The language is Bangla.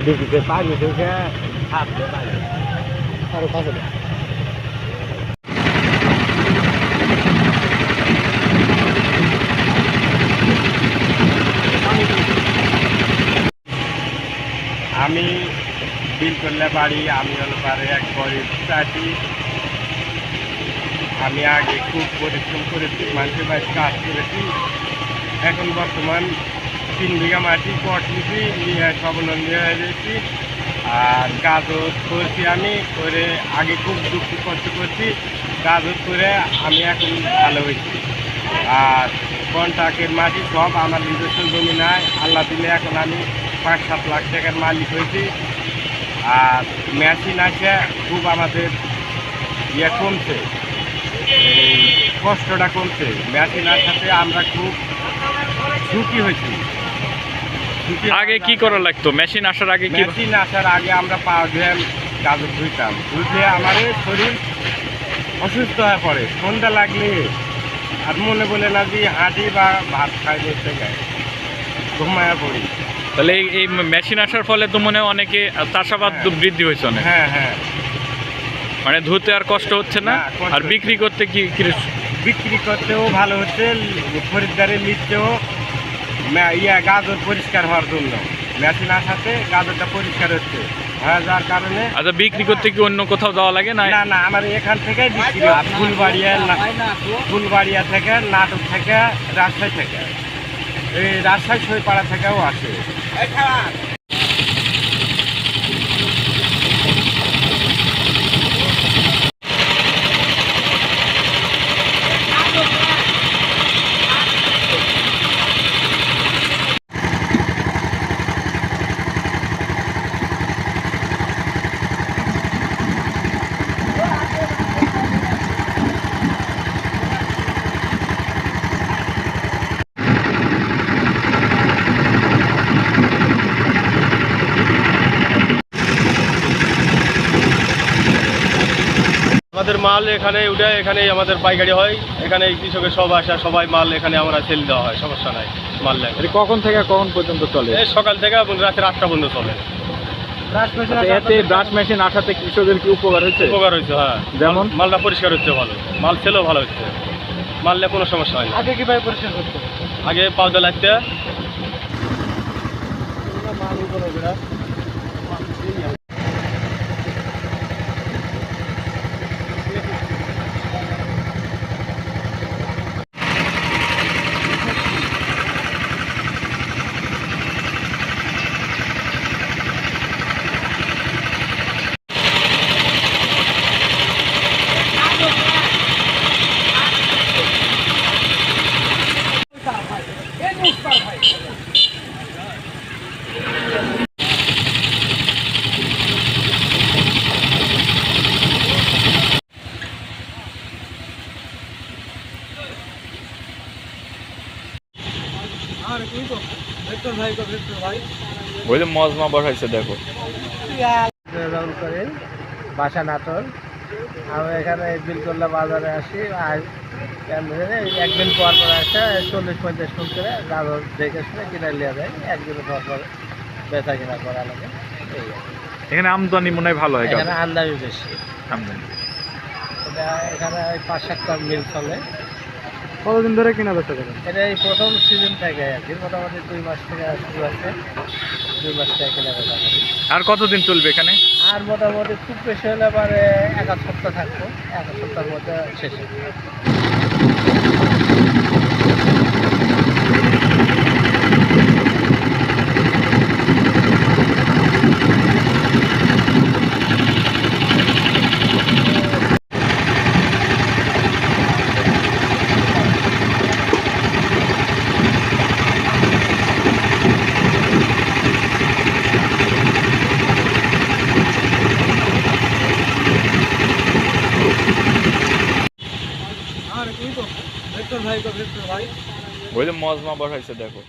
ডিপিতে পানি ঢুকে হাতে পানি আরো কাছে আমি বিলকল্লা বাড়ি, আমি হলো পারে এক গরিব চাষি। আমি আগে খুব পরিশ্রম করেছি, মানুষের বাড়ি কাজ করেছি। এখন বর্তমান 3 বিঘা মাটি পট নিয়েছি, নিয়ে স্বাবলম্বী হয়ে গেছি। আর গাজর করছি আমি, করে আগে খুব দুঃখ কষ্ট করছি, গাজর করে আমি এখন ভালো হয়েছি। আর কন্ট্রাক্টের মাটি সব আমার নিজস্ব জমি নাই, আল্লাহ দিলে এখন আমি 5-7 লাখ টাকার মালিক হয়েছি। আর মেশিন আছে, খুব আমাদের ইয়ে কমছে, এই কষ্টটা কমছে। মেশিন আসাতে আমরা খুব সুখী হয়েছি। আগে কি করা লাগতো মেশিন আসার আগে? কি মেশিন আসার আগে আমরা পাওয়ার গ্রাম গাজর ধুইতাম, ধুইতে আমাদের শরীর অসুস্থ হয়ে পড়ে। সন্ধ্যা লাগলে আর মনে বলে না যে হাঁটি বা ভাত খাই দেখতে গায়ে ঘুমায়া পড়ি। তাহলে এই মেশিন আসার ফলে তো মনে হয় অনেকে চাষাবাদ বৃদ্ধি হয়েছে অনেক। হ্যাঁ হ্যাঁ, মানে ধুতে আর কষ্ট হচ্ছে না, আর বিক্রি করতে কি বিক্রি করতেও ভালো হচ্ছে, খরিদ্দারের লিখতেও গাজর পরিষ্কার হওয়ার জন্য মেশিন আসাতে গাজরটা পরিষ্কার হচ্ছে হয়ে যাওয়ার কারণে। আচ্ছা, বিক্রি করতে কি অন্য কোথাও যাওয়া লাগে না? না না, আমার এখান থেকেই বিক্রি হয়। ফুলবাড়িয়া থেকে, নাটক থেকে, রাজশাহী থেকে, এই রাজশাহী সইপাড়া থেকেও আসে। আমাদের মাল এখানে উঠে, এখানেই আমাদের পাইকারি হয়, এখানে কৃষকের সব আসা, সবাই মাল এখানে আমরা সেল দেওয়া হয়, সমস্যা নাই। মাল লাগে কখন থেকে কখন পর্যন্ত চলে? এই সকাল থেকে রাতের 8টা পর্যন্ত চলে। এতে ব্রাশ মেশিন আসাতে কৃষকের কি উপকার হয়েছে? উপকার হয়েছে, হ্যাঁ। যেমন মালটা পরিষ্কার হচ্ছে ভালো, মাল সেলও ভালো হচ্ছে, মারলে কোনো সমস্যা হয় না। আগে কিভাবে পরিষ্কার করতে? আগে পাউডার লাগতে ওই যে মজমা বসাইছে দেখো। করেন বাসা নাটোর। আমি এখানে বিলকল্লা বাজারে আসি, আর একদিন পর পর আসে 40-50 ফুট করে গাজর দেখে শুনে কিনে নিয়ে যায়। একদিন পর পর বেচা কিনা করা লাগে। এখানে আমদানি মনে হয় ভালো হয়, এখানে আমদানি বেশি। আমদানি এখানে 5-7টা মিল চলে। কতদিন ধরে কিনা বেচা করেন? এটা এই প্রথম সিজন থেকে আর কি, মোটামুটি 2 মাস থেকে শুরু আছে। 2 মাস থেকে কেনা বেচা করি। আর কতদিন চলবে এখানে? আর মোটামুটি খুব বেশি হলে পরে 1 সপ্তাহ থাকবো, 1 সপ্তাহের মধ্যে শেষ হবে। ওই যে মজমা বসাইছে দেখো।